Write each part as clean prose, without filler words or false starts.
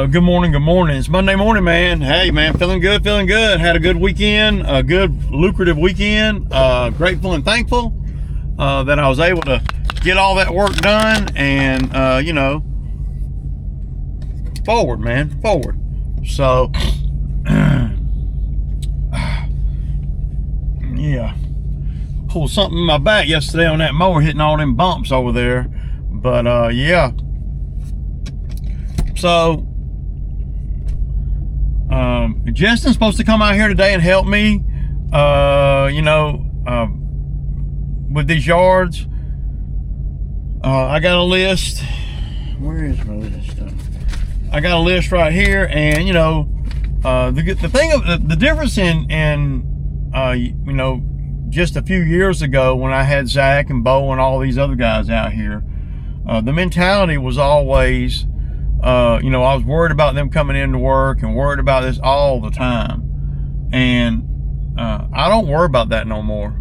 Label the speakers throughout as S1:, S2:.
S1: Good morning, good morning. It's Monday morning, man. Hey, man, feeling good, feeling good. Had a good weekend, a good, lucrative weekend. Grateful and thankful that I was able to get all that work done and, you know, forward, man, forward. So, yeah, pulled something in my back yesterday on that mower, hitting all them bumps over there. But, yeah. So, Justin's supposed to come out here today and help me, you know, with these yards. I got a list. Where is my list? I got a list right here, and you know, the thing of the difference in you know, just a few years ago when I had Zach and Bo and all these other guys out here, the mentality was always, you know, I was worried about them coming into work and worried about this all the time. And I don't worry about that no more.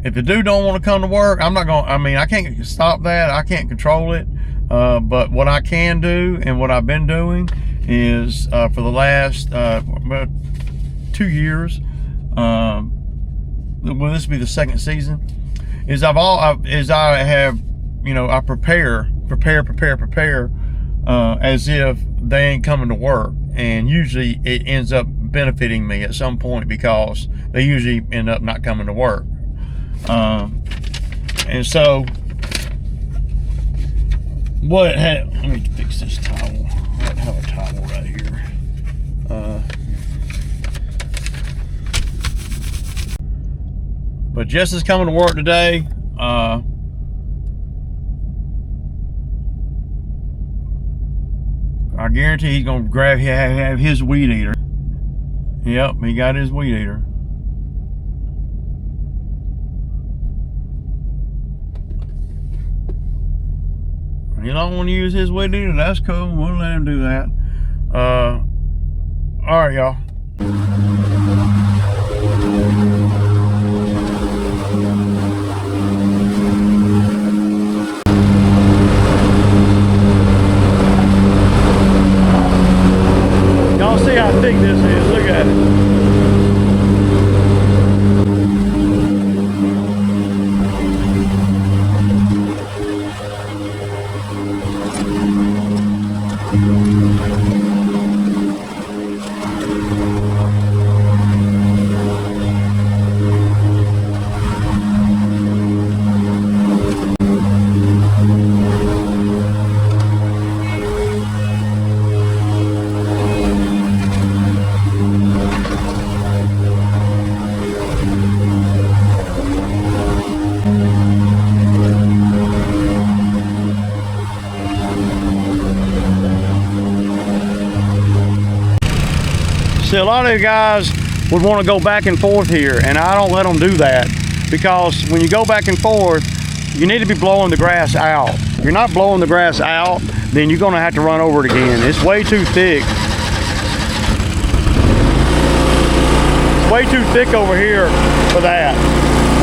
S1: If the dude don't want to come to work, I'm not going to, I mean, I can't stop that. I can't control it. But what I can do and what I've been doing is for the last about 2 years, well, this will be the second season, is I have, you know, I prepare as if they ain't coming to work, and usually it ends up benefiting me at some point because they usually end up not coming to work. And so let me fix this towel. I have a towel right here. But Jess is coming to work today. I guarantee he's gonna have his weed eater. Yep, he got his weed eater. You don't want to use his weed eater? That's cool. We'll let him do that. All right, y'all. Y'all see how thick this is? Look at it. See, a lot of you guys would want to go back and forth here, and I don't let them do that, because when you go back and forth, you need to be blowing the grass out. If you're not blowing the grass out, then you're going to have to run over it again. It's way too thick. It's way too thick over here for that,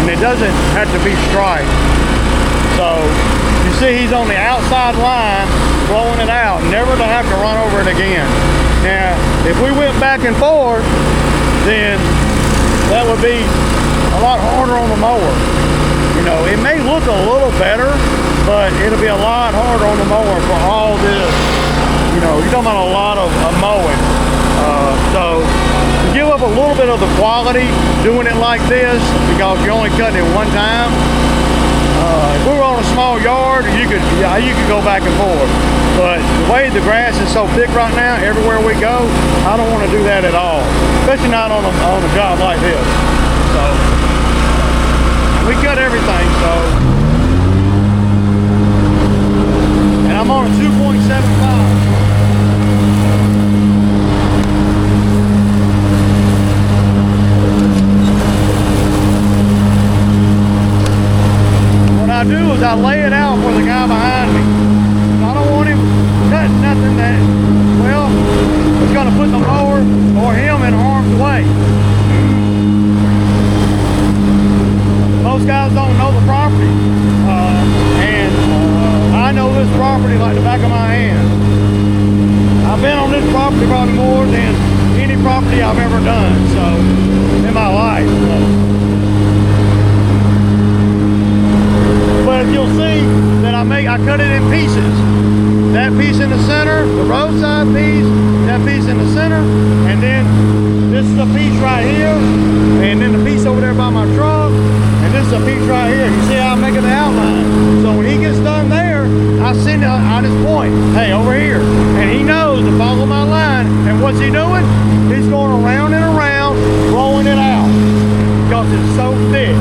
S1: and it doesn't have to be striped. So you see he's on the outside line blowing it out, never to have to run over it again. Now, if we went back and forth, then that would be a lot harder on the mower. You know, it may look a little better, but it'll be a lot harder on the mower for all this. You know, you're talking about a lot of mowing. So to give up a little bit of the quality doing it like this, because you're only cutting it one time. If we were on a small yard, you could go back and forth. But the way the grass is so thick right now, everywhere we go, I don't want to do that at all. Especially not on a job like this. So we cut everything. So, and I'm on a 2.75. What I do is I lay it out for the guy behind me. I don't want him cutting nothing that, well, it's going to put the mower or him in harm's way. Most guys don't know the property, and I know this property like the back of my hand. on this property probably more than any property I've ever done, so, in my life. But you'll see that I cut it in pieces. That piece in the center, the roadside piece, that piece in the center, and then this is a piece right here, and then the piece over there by my truck, and this is a piece right here. You see how I'm making the outline? So when he gets done there, I send it on his point, hey, over here. And he knows to follow my line, and what's he doing? He's going around and around, rolling it out, because it's so thick.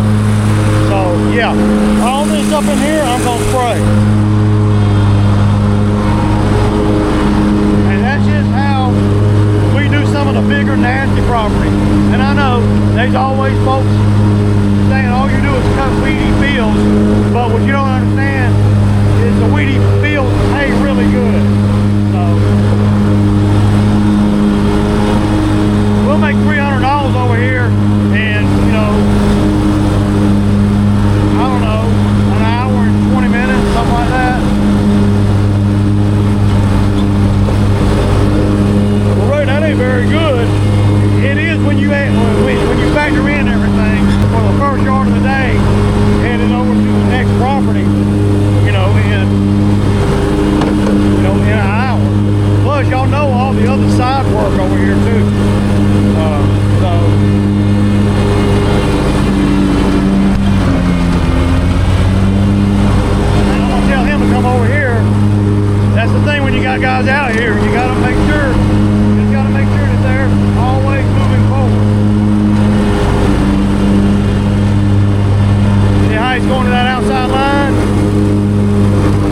S1: So yeah, all this up in here, I'm gonna spray. Some of the bigger nasty property. And I know there's always folks saying all you do is cut weedy fields, but what you don't understand is the weedy fields pay really good. So we'll make $300 over here, and you know, I don't know, an hour and 20 minutes, something like that. That ain't very good. It is when you factor in everything for the first yard of the day, heading over to the next property. You know, in an hour. Plus, y'all know all the other side work over here too. I'm gonna tell him to come over here. That's the thing when you got guys out here. You gotta make sure. Make sure that they're always moving forward. See how he's going to that outside line?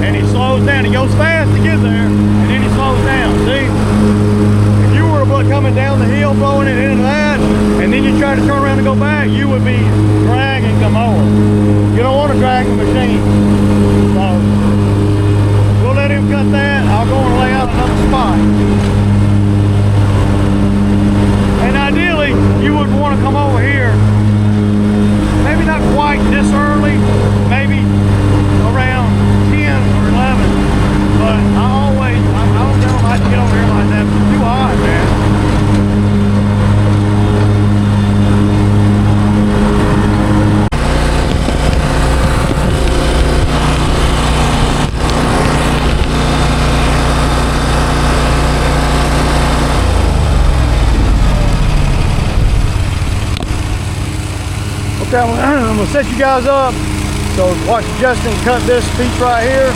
S1: And he slows down. He goes fast to get there, and then he slows down. See? If you were coming down the hill, blowing it into that, and then you try to turn around and go back, you would be dragging the mower. You don't want to drag the machine. So, we'll let him cut that. I'll go and lay out another spot. And ideally, you would want to come over here, maybe not quite this early, maybe around 10 or 11. But I don't know how to get over here like that. It's too hot, man. Okay, I'm gonna set you guys up. So watch Justin cut this piece right here.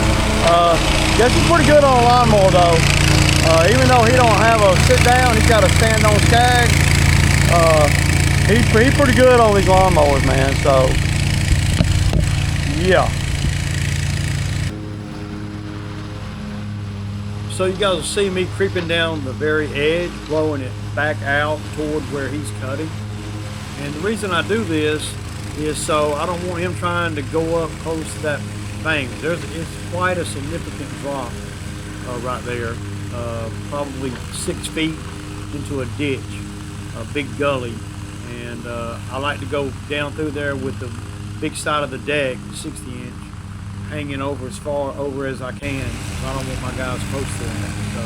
S1: Justin's pretty good on a lawnmower though. Even though he don't have a sit down, he's got a stand on skag. He's pretty good on these lawnmowers, man. So yeah. So you guys will see me creeping down the very edge, blowing it back out toward where he's cutting. And the reason I do this is so I don't want him trying to go up close to that bank. It's quite a significant drop right there, probably 6 feet into a ditch, a big gully. And I like to go down through there with the big side of the deck, 60-inch, hanging over as far over as I can. So I don't want my guys close to that. So.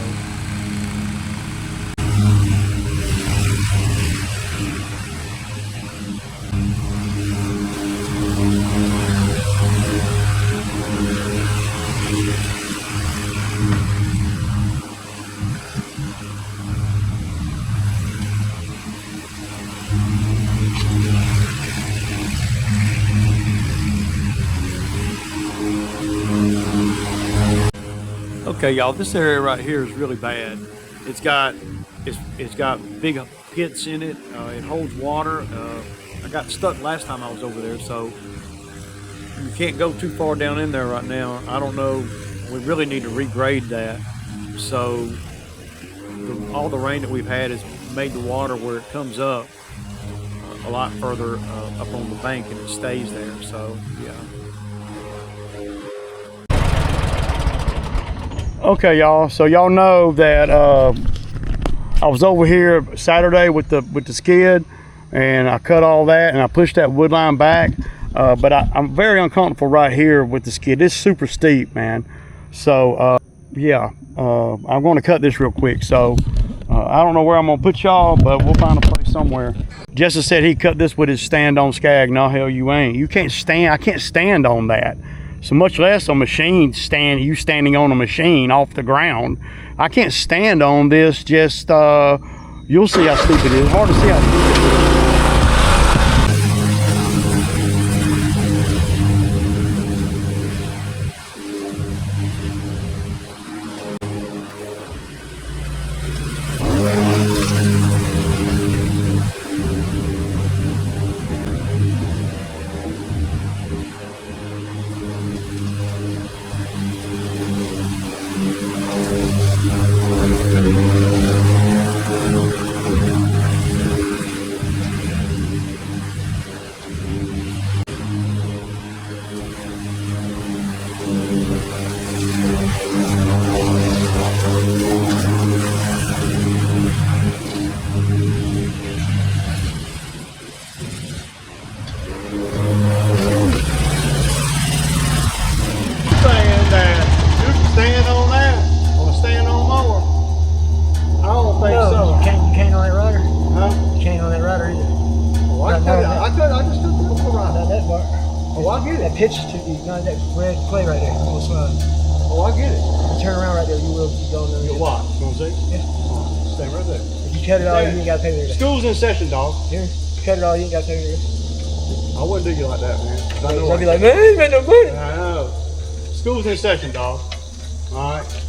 S1: Okay, y'all, this area right here is really bad. It's got big pits in it. It holds water. I got stuck last time I was over there, so you can't go too far down in there right now. I don't know. We really need to regrade that. So all the rain that we've had has made the water where it comes up a lot further up on the bank, and it stays there. So yeah. Okay, y'all, so y'all know that I was over here Saturday with the skid, and I cut all that and I pushed that wood line back, but I'm very uncomfortable right here with the skid. It's super steep, man. So yeah, I'm going to cut this real quick. So I don't know where I'm going to put y'all, but we'll find a place somewhere. Jesse said he cut this with his stand-on skag. No, hell you ain't. You can't stand. I can't stand on that. So much less a machine stand. You standing on a machine off the ground. I can't stand on this. Just you'll see how stupid it is. It's hard to see how stupid it is.
S2: Pitch to the that red clay right there.
S1: Oh, I get it.
S2: Turn around right there. You will be going there.
S1: You'll watch. You want to see?
S2: Yeah.
S1: Stay right there.
S2: If you cut it all, you ain't got to pay me.
S1: School's in session, dog.
S2: Here, you cut it all, you ain't got to pay me.
S1: I wouldn't do you like that, man.
S2: I'd be like, man, I ain't made no money.
S1: I know. School's in session, dog. All right.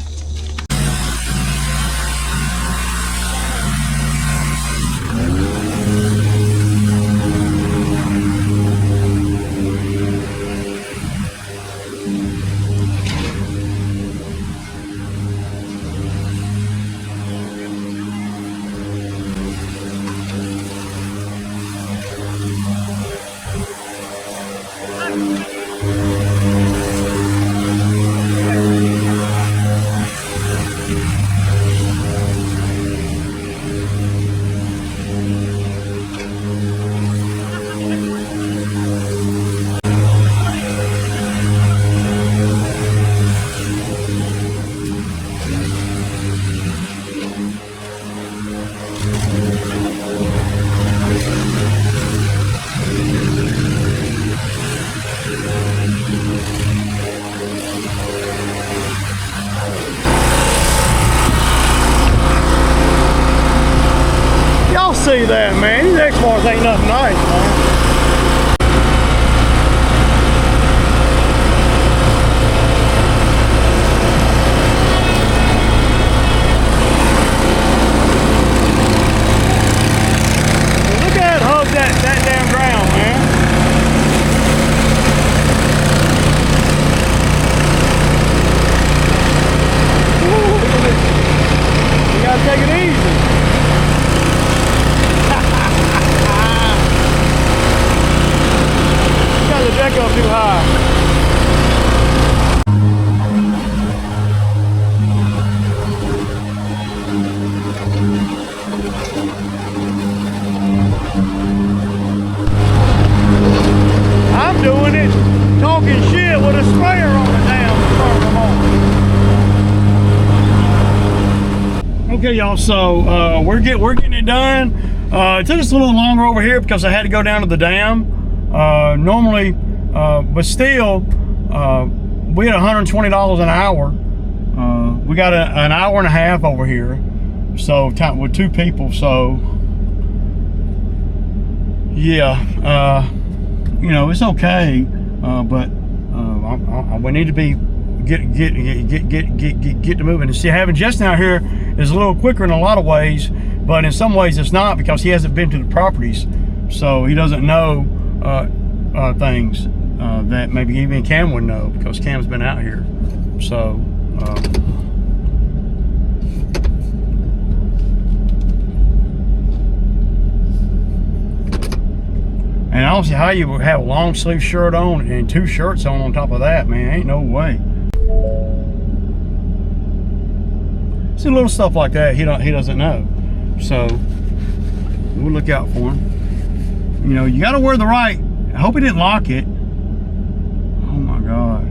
S1: See that, man. These Exmarks ain't nothing nice, man. Well, look at it hug that damn ground, man. Ooh, look at this. You gotta take it easy. The deck up too high. I'm doing it talking shit with a sprayer on the damn. Okay, y'all. So we're getting it done. It took us a little longer over here because I had to go down to the dam. Normally, but still, we had $120 an hour. We got an hour and a half over here, so with two people. So yeah, you know, it's okay, but we need to be get to moving. And see, having Justin out here is a little quicker in a lot of ways, but in some ways it's not, because he hasn't been to the properties, so he doesn't know things that maybe even Cam would know, because Cam's been out here. So and I don't see how you would have a long sleeve shirt on and two shirts on top of that, man. Ain't no way. See, little stuff like that he doesn't know, so we'll look out for him. You know, you got to wear the right. I hope he didn't lock it. Oh my God.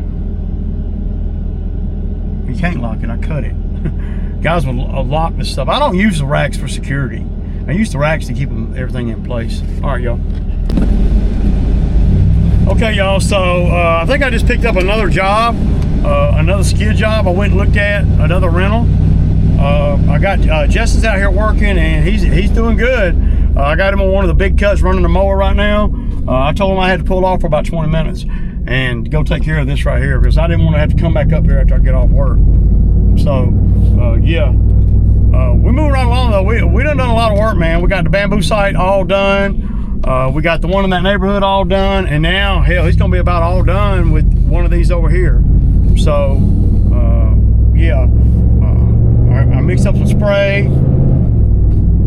S1: can't lock it. I cut it. Guys will lock this stuff. I don't use the racks for security. I use the racks to keep everything in place. All right, y'all. Okay, y'all, so I think I just picked up another job, another skid job. I went and looked at another rental. I got Justin's out here working, and he's doing good. I got him on one of the big cuts running the mower right now. I told him I had to pull off for about 20 minutes and go take care of this right here because I didn't want to have to come back up here after I get off work. So, yeah. We're moving right along, though. We done a lot of work, man. We got the bamboo site all done. We got the one in that neighborhood all done. And now, hell, he's going to be about all done with one of these over here. So, yeah. I mixed up some spray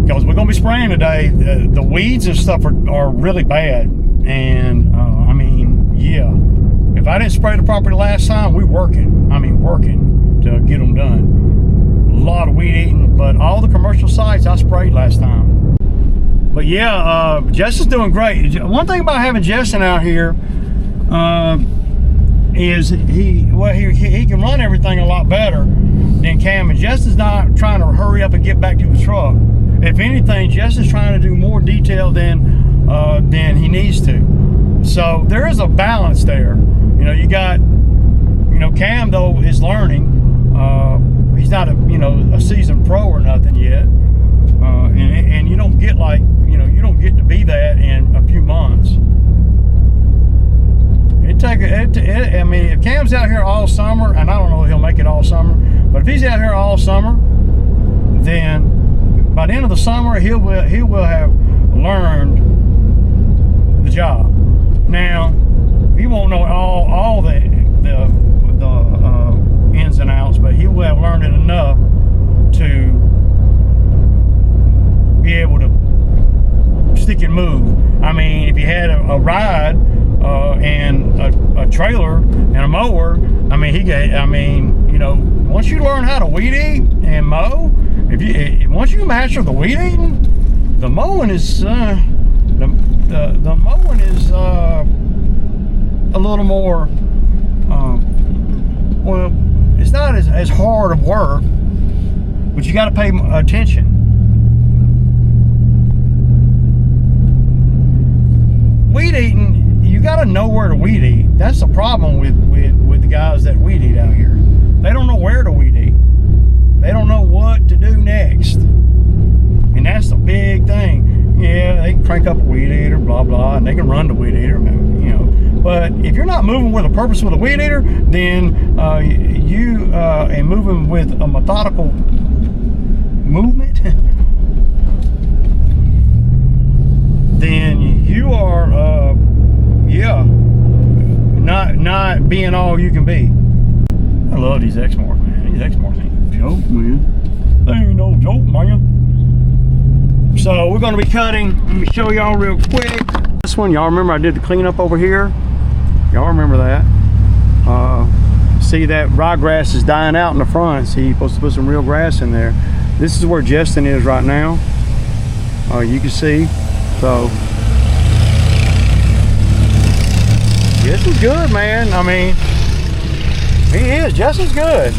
S1: because we're going to be spraying today. The weeds and stuff are really bad. And, I mean, yeah. If I didn't spray the property last time, we're working. I mean, working to get them done. A lot of weed eating, but all the commercial sites I sprayed last time. But yeah, Justin's doing great. One thing about having Justin out here is he can run everything a lot better than Cam. And Justin's not trying to hurry up and get back to the truck. If anything, Justin's trying to do more detail than he needs to. So there is a balance there. You know, you got, you know, Cam though is learning. He's not a seasoned pro or nothing yet, and you don't get you don't get to be that in a few months. I mean, if Cam's out here all summer, and I don't know if he'll make it all summer, but if he's out here all summer, then by the end of the summer he will have learned the job. Now he won't know all the ins and outs, but he will have learned it enough to be able to stick and move. I mean, if you had a ride and a trailer and a mower, I mean, you know, once you learn how to weed eat and mow, once you master the weed eating, the mowing is the mowing is a little more well, it's not as hard of work, but you got to pay attention. Weed eating, you got to know where to weed eat. That's the problem with the guys that weed eat out here. They don't know where to weed eat. They don't know what to do next, and that's the big thing. Yeah, they can crank up a weed eater, blah blah, and they can run the weed eater, you know. But if you're not moving with a purpose with a weed eater, then you and moving with a methodical movement, then you are, yeah, not being all you can be. I love these Exmark, man. These Exmarks ain't no joke, man. They ain't no joke, man. So we're going to be cutting. Let me show y'all real quick. This one, y'all remember I did the cleanup over here? Y'all remember that? See that ryegrass is dying out in the front. See, you're supposed to put some real grass in there. This is where Justin is right now. You can see. So Justin's good, man. I mean, he is. Justin's good.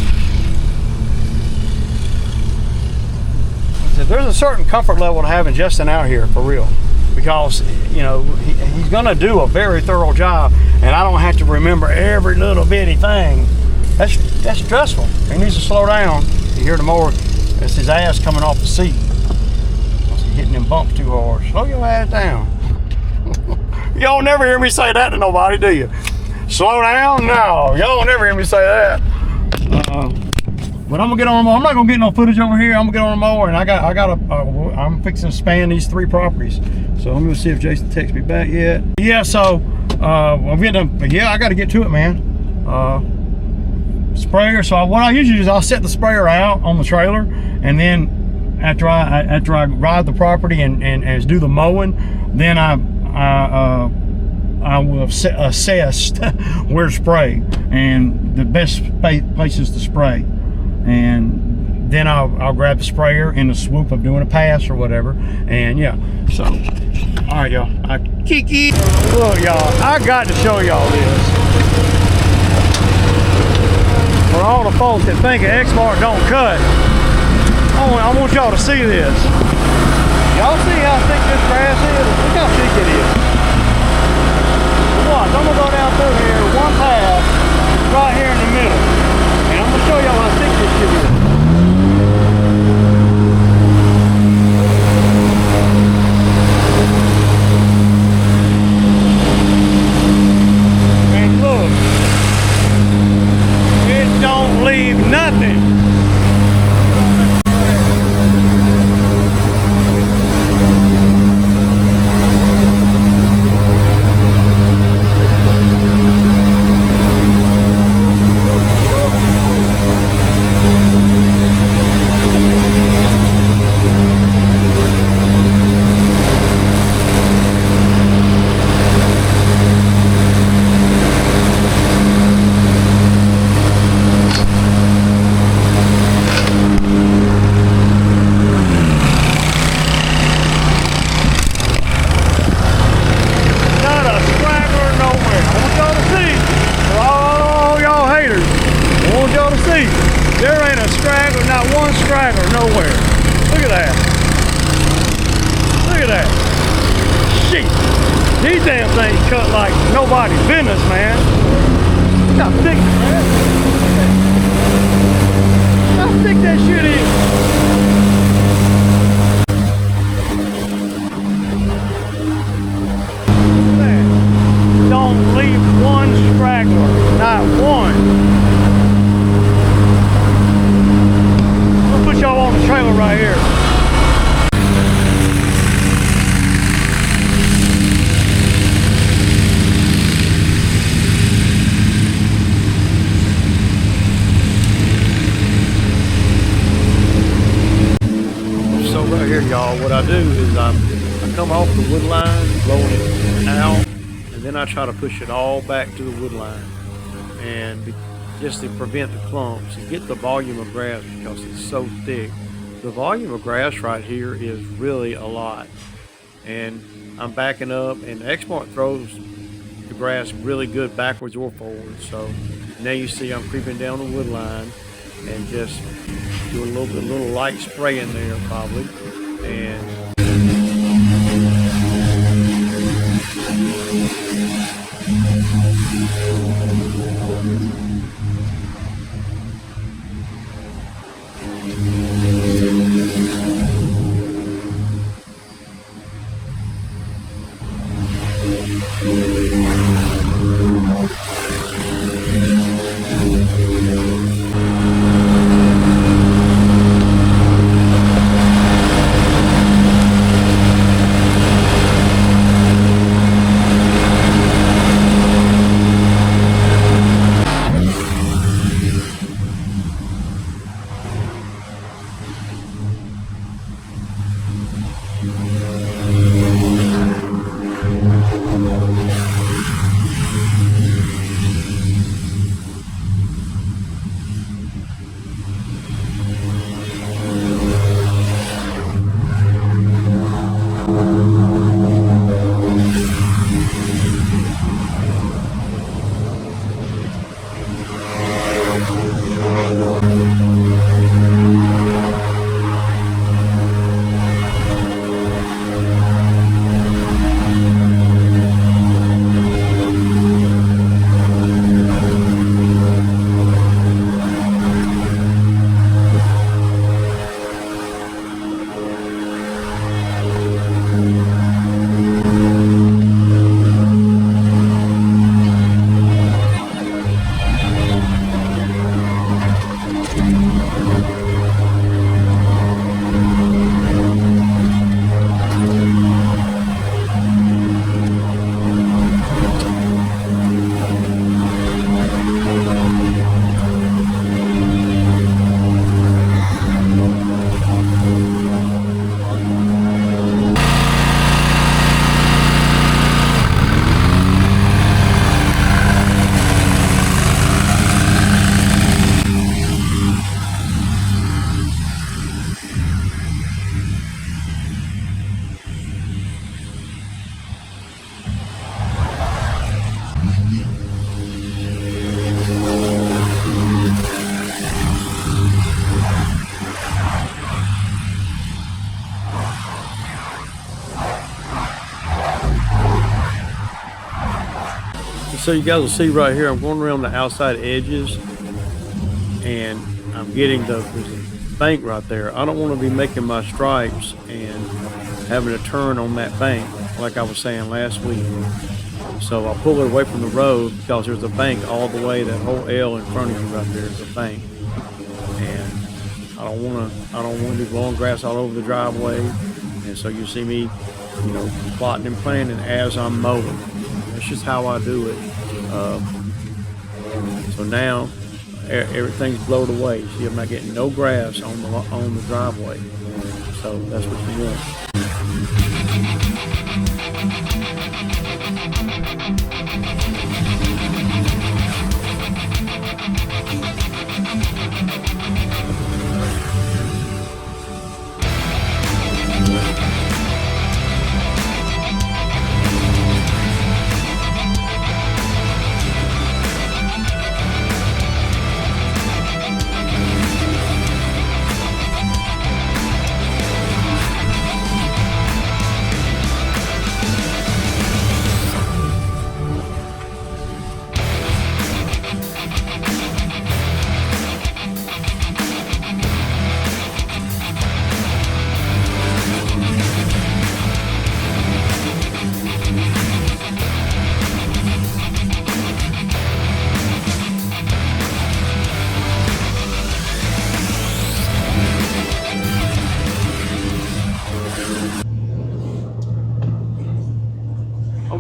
S1: There's a certain comfort level to having Justin out here, for real, because you know he's gonna do a very thorough job, and I don't have to remember every little bitty thing. That's stressful. He needs to slow down. You hear the mower, that's his ass coming off the seat. He's hitting them bumps too hard. Slow your ass down. Y'all never hear me say that to nobody, do you? Slow down? No, y'all never hear me say that. But I'm gonna get on the mower. I'm not gonna get no footage over here. I'm gonna get on the mower, and I'm fixing to span these 3 properties. So I'm gonna see if Jason texts me back yet. Yeah, so I'm getting. Yeah, I got to get to it, man. Sprayer. So what I usually do is I'll set the sprayer out on the trailer, and then after I ride the property and do the mowing, then I will assess where to spray and the best places to spray. And then I'll grab the sprayer in the swoop of doing a pass or whatever. And yeah, so, all right, y'all. Kiki. Look, y'all, I got to show y'all this. all the folks that think Exmark don't cut, I want y'all to see this. Y'all see how thick this grass is? Look how thick it is. Watch, I'm gonna go down through here, one path, right here in the middle. And I'm gonna show y'all how thick this shit is. And look, it don't leave nothing. There ain't a straggler, not one straggler nowhere. Look at that. Look at that. Shit. These damn things cut like nobody's business, man. Look how thick, man. Look how thick that shit is. Man, don't leave one straggler, not one. Put y'all on the trailer right here. So right here, y'all, what I do is I come off the wood line, blowing it out, and then I try to push it all back to the wood line, and just to prevent the clumps and get the volume of grass, because it's so thick. The volume of grass right here is really a lot, and I'm backing up, and the Exmark throws the grass really good backwards or forwards. So now you see I'm creeping down the wood line and just do a little light spray in there probably, and So you guys will see right here, I'm going around the outside edges, and I'm getting there's a bank right there. I don't want to be making my stripes and having to turn on that bank like I was saying last week. So I pull it away from the road because there's a bank all the way. That whole L in front of you right there is a bank, and I don't want to do long grass all over the driveway. And so you see me, plotting and planning as I'm mowing. That's just how I do it. So now everything's blowed away. See, I'm not getting no grass on the driveway. So that's what you want.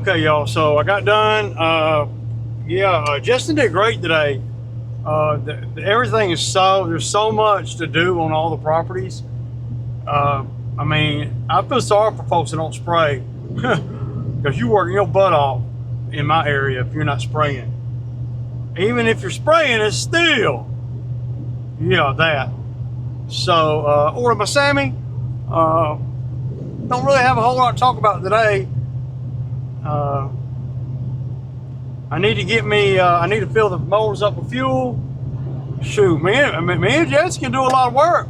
S1: Okay, y'all, so I got done. Justin did great today. Everything is there's so much to do on all the properties. I feel sorry for folks that don't spray because you working your butt off in my area if you're not spraying. Even if you're spraying, it's still, that. So, ordered my Sammy. Don't really have a whole lot to talk about today. I need to fill the motors up with fuel. Shoot, me and Jess can do a lot of work.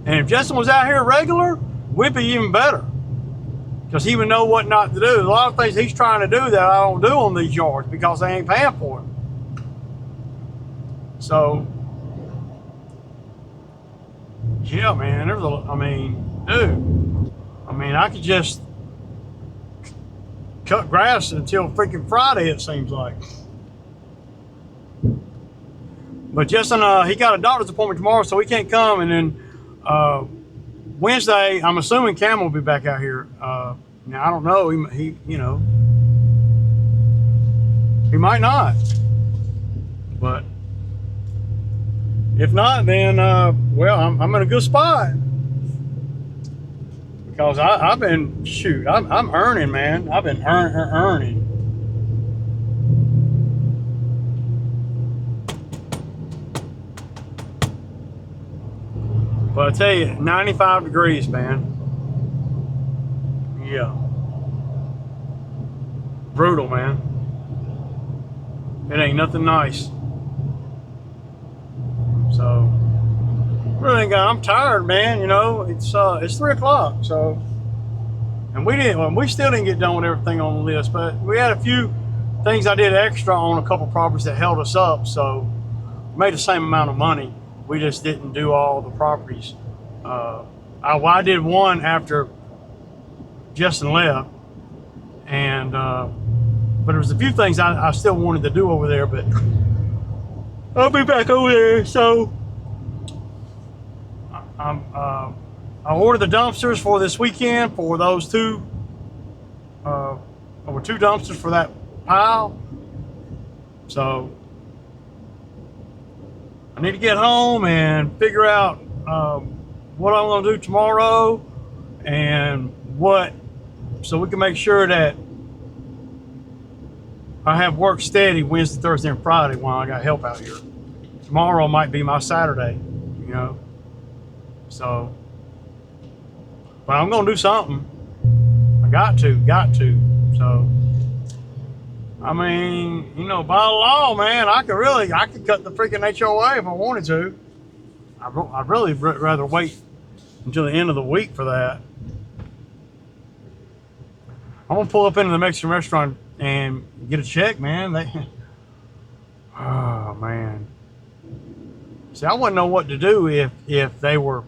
S1: And if Justin was out here regular, we'd be even better. Because he would know what not to do. There's a lot of things he's trying to do that I don't do on these yards because they ain't paying for it. So, yeah, man, I could just cut grass until freaking Friday, it seems like. But Justin, he got a doctor's appointment tomorrow, so he can't come. And then Wednesday, I'm assuming Cam will be back out here. Now I don't know. He might not. But if not, then I'm in a good spot. Because I've been, I'm earning, man. I've been earning. But I tell you, 95 degrees, man. Yeah. Brutal, man. It ain't nothing nice. So, really, I'm tired, man. It's 3 o'clock. So, and we still didn't get done with everything on the list, but we had a few things I did extra on a couple properties that held us up. So, made the same amount of money. We just didn't do all the properties. I did one after Justin left, and but there was a few things I still wanted to do over there, but I'll be back over there. So I ordered the dumpsters for this weekend for those two. Over 2 dumpsters for that pile. So I need to get home and figure out what I'm going to do tomorrow and so we can make sure that I have work steady Wednesday, Thursday, and Friday while I got help out here. Tomorrow might be my Saturday, So, but I'm going to do something. I got to. So, by law, man, I could cut the freaking HOA if I wanted to. I'd really rather wait until the end of the week for that. I'm gonna pull up into the Mexican restaurant and get a check, man. Oh man. See, I wouldn't know what to do if they were,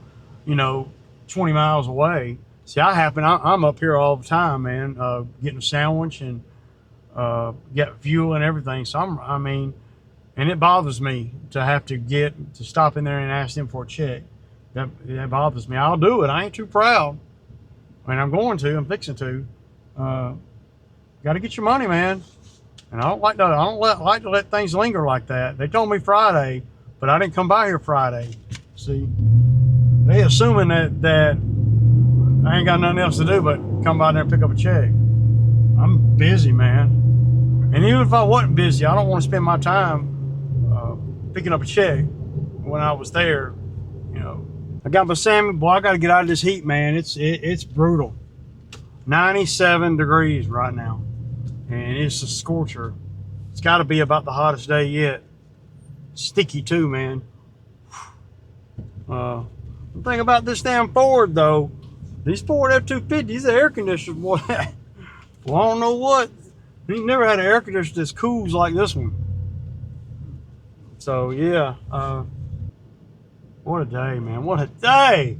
S1: 20 miles away. See, I'm up here all the time, man, getting a sandwich and get fuel and everything. So and it bothers me to have to stop in there and ask them for a check. That bothers me. I'll do it. I ain't too proud. I'm fixing to. Got to get your money, man. And I don't like to let things linger like that. They told me Friday, but I didn't come by here Friday. See, they assuming that I ain't got nothing else to do but come by there and pick up a check. I'm busy, man. And even if I wasn't busy, I don't want to spend my time picking up a check when I was there. I got my salmon. Boy, I got to get out of this heat, man. It's brutal. 97 degrees right now, and it's a scorcher. It's got to be about the hottest day yet. Sticky too, man. The thing about this damn Ford, though, these Ford F-250s, these are air conditioners, boy. Well, I don't know what. You never had an air conditioner that's cools like this one. So yeah, what a day, man. What a day.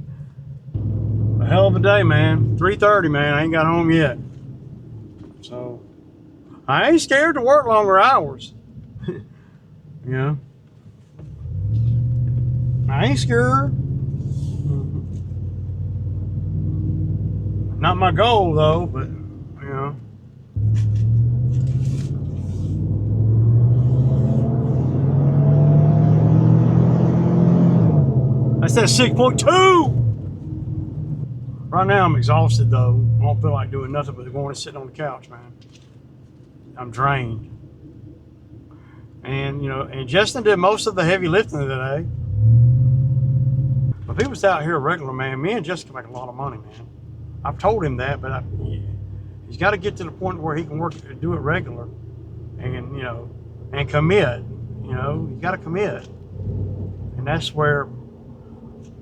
S1: A hell of a day, man. 3:30, man. I ain't got home yet. So I ain't scared to work longer hours. I ain't scared. Not my goal though, but That's that 6.2. Right now I'm exhausted though. I don't feel like doing nothing but going and sitting on the couch, man. I'm drained. And and Justin did most of the heavy lifting today. But if he was out here regular, man, me and Justin can make a lot of money, man. I've told him that, but he's got to get to the point where he can do it regular, and and commit. You got to commit, and that's where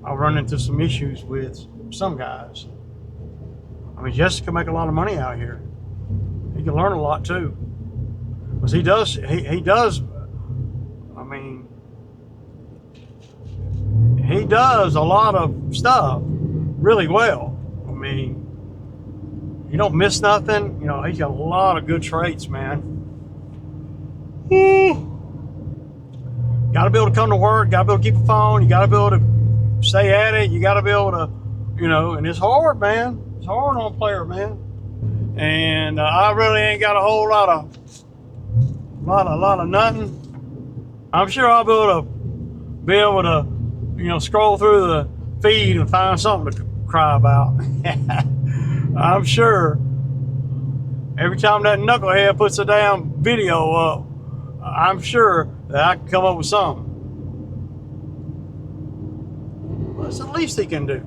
S1: I'll run into some issues with some guys. Justin can make a lot of money out here. He can learn a lot too, because he does. He does. He does a lot of stuff really well. You don't miss nothing. He's got a lot of good traits, man. Got to be able to come to work. Got to be able to keep a phone. You got to be able to stay at it. You got to be able to, and it's hard, man. It's hard on a player, man. And I really ain't got a whole lot of nothing. I'm sure I'll be able to, scroll through the feed and find something to cry about. I'm sure every time that knucklehead puts a damn video up, I'm sure that I can come up with something. That's the least he can do.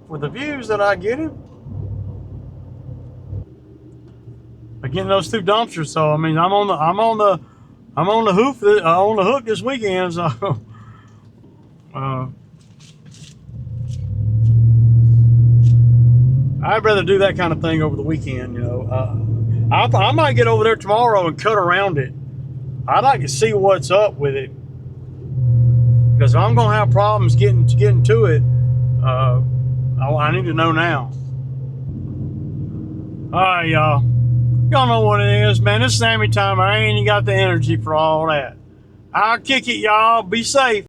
S1: With the views that I get him, by getting those 2 dumpsters, so I'm on the hook this weekend, so I'd rather do that kind of thing over the weekend. I might get over there tomorrow and cut around it. I'd like to see what's up with it, because if I'm gonna have problems getting to it, I need to know now. All right, y'all know what it is, man. It's Sammy time. I ain't even got the energy for all that. I'll kick it, y'all. Be safe.